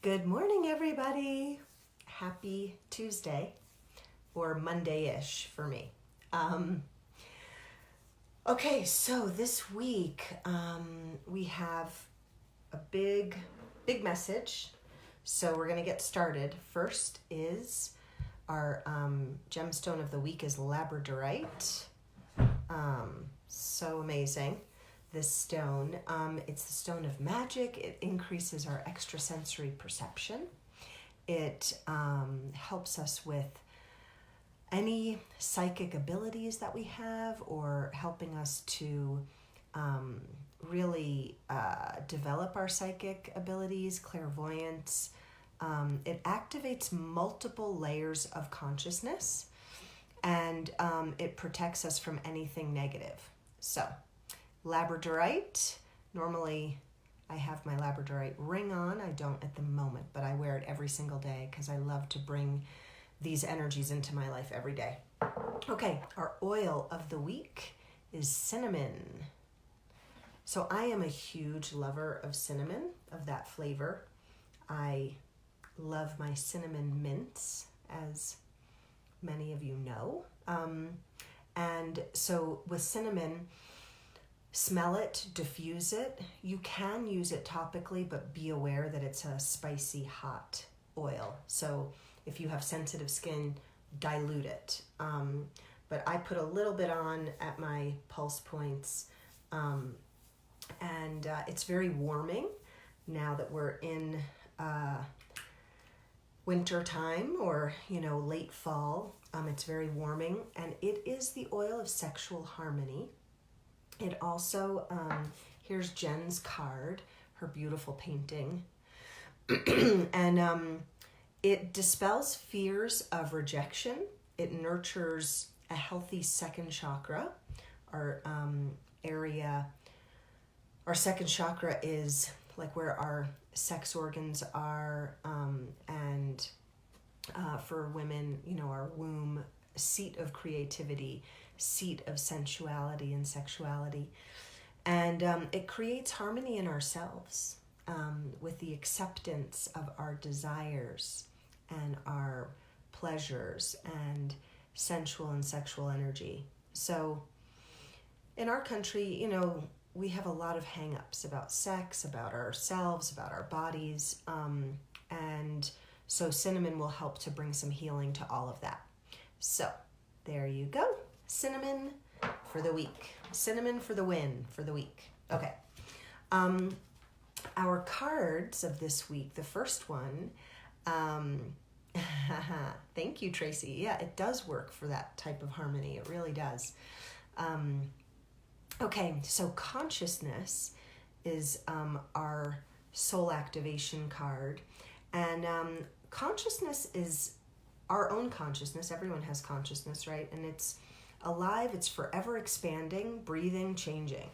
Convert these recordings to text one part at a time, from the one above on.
Good morning, everybody. Happy Tuesday, or Monday-ish for me. Okay, so this week we have a big message. So we're going to get started. First is our gemstone of the week is Labradorite. So amazing. This stone, it's the stone of magic. It increases our extrasensory perception. It helps us with any psychic abilities that we have, or helping us to really develop our psychic abilities, clairvoyance. It activates multiple layers of consciousness, and it protects us from anything negative. So, Labradorite, normally I have my Labradorite ring on. I don't at the moment, but I wear it every single day because I love to bring these energies into my life every day. Okay, our oil of the week is cinnamon. So I am a huge lover of cinnamon, of that flavor. I love my cinnamon mints, as many of you know. And so with cinnamon, smell it, diffuse it. You can use it topically, but be aware that it's a spicy, hot oil. So if you have sensitive skin, dilute it. But I put a little bit on at my pulse points, and it's very warming now that we're in winter time, or late fall. It's very warming, and it is the oil of sexual harmony. It also, here's Jen's card, her beautiful painting, and it dispels fears of rejection. It nurtures a healthy second chakra. Our second chakra is like where our sex organs are, and for women, our womb, seat of creativity, seat of sensuality and sexuality. And it creates harmony in ourselves, with the acceptance of our desires and our pleasures and sensual and sexual energy. So in our country, we have a lot of hang-ups about sex, about ourselves, about our bodies. And so cinnamon will help to bring some healing to all of that. So there you go. Cinnamon for the week. Cinnamon for the win for the week. Okay. Our cards of this week, the first one, thank you, Tracy. Yeah, it does work for that type of harmony. It really does. Okay, so consciousness is our soul activation card. And consciousness is our own consciousness. Everyone has consciousness, right? And it's alive, it's forever expanding, breathing, changing.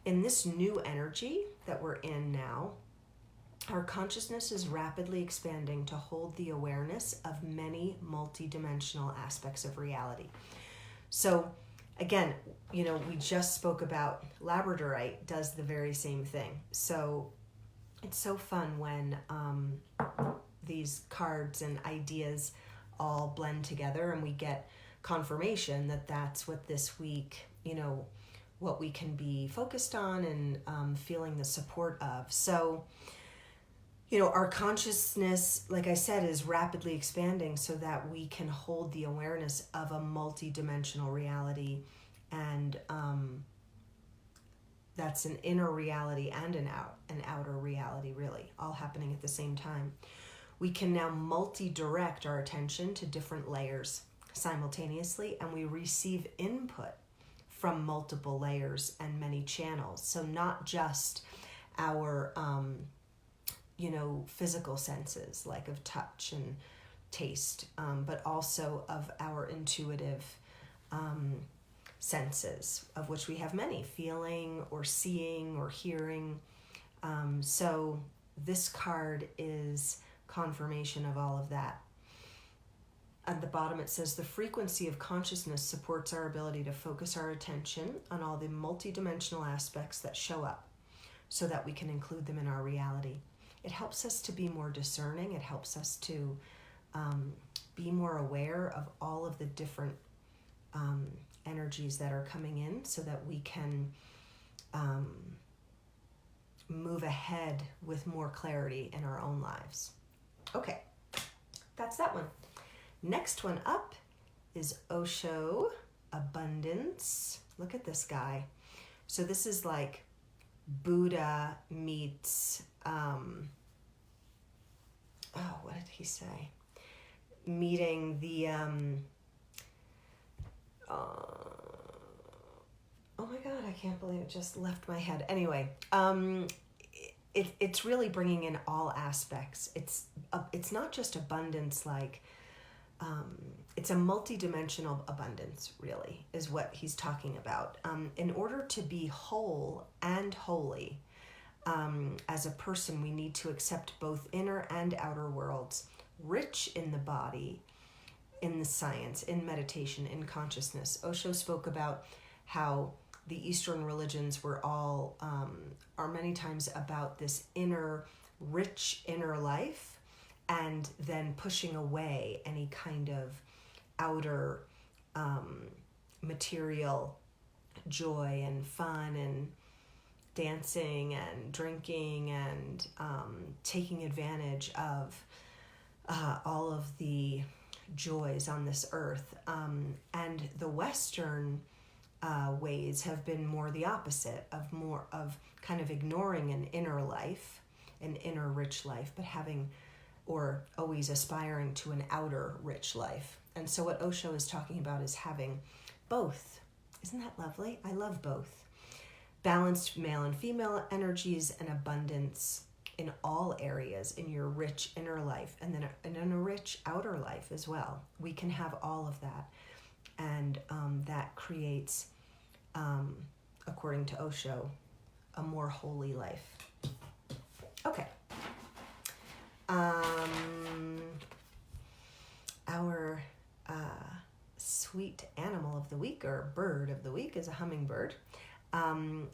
In this new energy that we're in now, our consciousness is rapidly expanding to hold the awareness of many multidimensional aspects of reality. So again, we just spoke about Labradorite does the very same thing. So it's so fun when these cards and ideas all blend together, and we get confirmation that that's what this week, what we can be focused on and feeling the support of. So, our consciousness, like I said, is rapidly expanding so that we can hold the awareness of a multi-dimensional reality, and that's an inner reality and an outer reality, really, all happening at the same time. We can now multi-direct our attention to different layers simultaneously, and we receive input from multiple layers and many channels. So not just our physical senses, like of touch and taste, but also of our intuitive senses, of which we have many, feeling or seeing or hearing. So this card is confirmation of all of that. At the bottom it says, the frequency of consciousness supports our ability to focus our attention on all the multidimensional aspects that show up so that we can include them in our reality. it helps us to be more discerning. It helps us to be more aware of all of the different energies that are coming in, so that we can move ahead with more clarity in our own lives. Okay, that's that one. Next one up is Osho, Abundance. Look at this guy. So this is like Buddha meets, what did he say? Meeting the, oh my God, I can't believe it just left my head. Anyway, it's really bringing in all aspects. It's not just abundance, like, it's a multidimensional abundance, really, is what he's talking about. In order to be whole and holy, as a person, we need to accept both inner and outer worlds, rich in the body, in the science, in meditation, in consciousness. Osho spoke about how the Eastern religions were all, are many times about this rich inner life, and then pushing away any kind of outer material joy and fun and dancing and drinking and taking advantage of all of the joys on this earth. And the Western ways have been more the opposite, of kind of ignoring an inner life, an inner rich life, but having, or always aspiring to, an outer rich life. And so what Osho is talking about is having both. Isn't that lovely? I love both. Balanced male and female energies and abundance in all areas in your rich inner life, and then in a rich outer life as well. We can have all of that. And that creates, according to Osho, a more holy life. Okay. Our sweet animal of the week, or bird of the week, is a hummingbird. And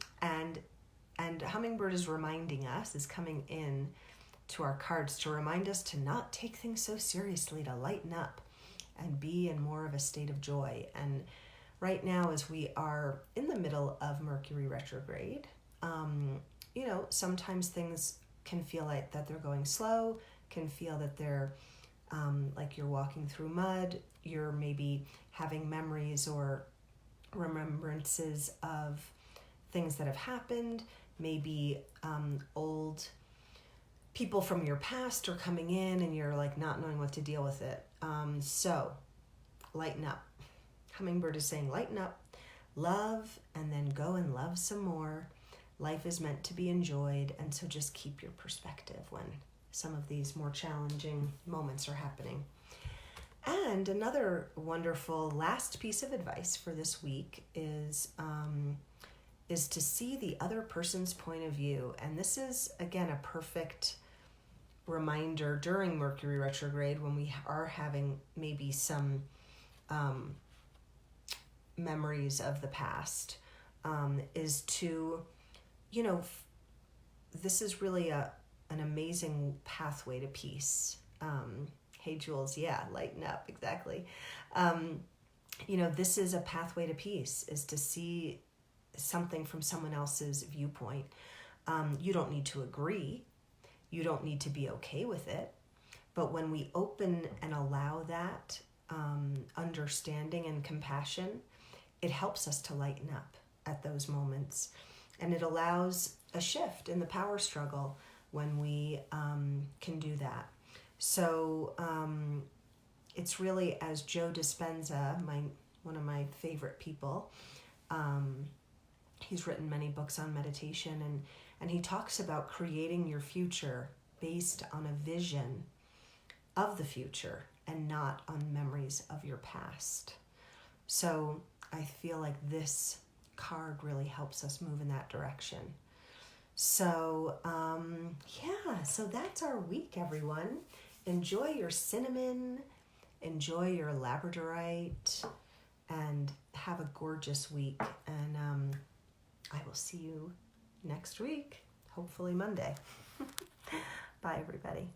hummingbird is reminding us, is coming in to our cards to remind us to not take things so seriously, to lighten up and be in more of a state of joy. And right now, as we are in the middle of Mercury retrograde, sometimes things can feel like that they're going slow, can feel that they're like you're walking through mud. You're maybe having memories or remembrances of things that have happened. Maybe old people from your past are coming in and you're like not knowing what to deal with it. So lighten up. Hummingbird is saying lighten up, love, and then go and love some more. Life is meant to be enjoyed, and so just keep your perspective when some of these more challenging moments are happening. And another wonderful last piece of advice for this week is to see the other person's point of view. And this is, again, a perfect reminder during Mercury retrograde, when we are having maybe some memories of the past, is to, this is really an amazing pathway to peace. Hey, Jules, yeah, lighten up, exactly. This is a pathway to peace, is to see something from someone else's viewpoint. You don't need to agree. You don't need to be okay with it. But when we open and allow that understanding and compassion, it helps us to lighten up at those moments. And it allows a shift in the power struggle when we can do that. So it's really, as Joe Dispenza, one of my favorite people, he's written many books on meditation, and he talks about creating your future based on a vision of the future and not on memories of your past. So I feel like this card really helps us move in that direction. So, so that's our week, everyone. Enjoy your cinnamon, enjoy your Labradorite, and have a gorgeous week. And I will see you next week, hopefully Monday. Bye. Bye, everybody.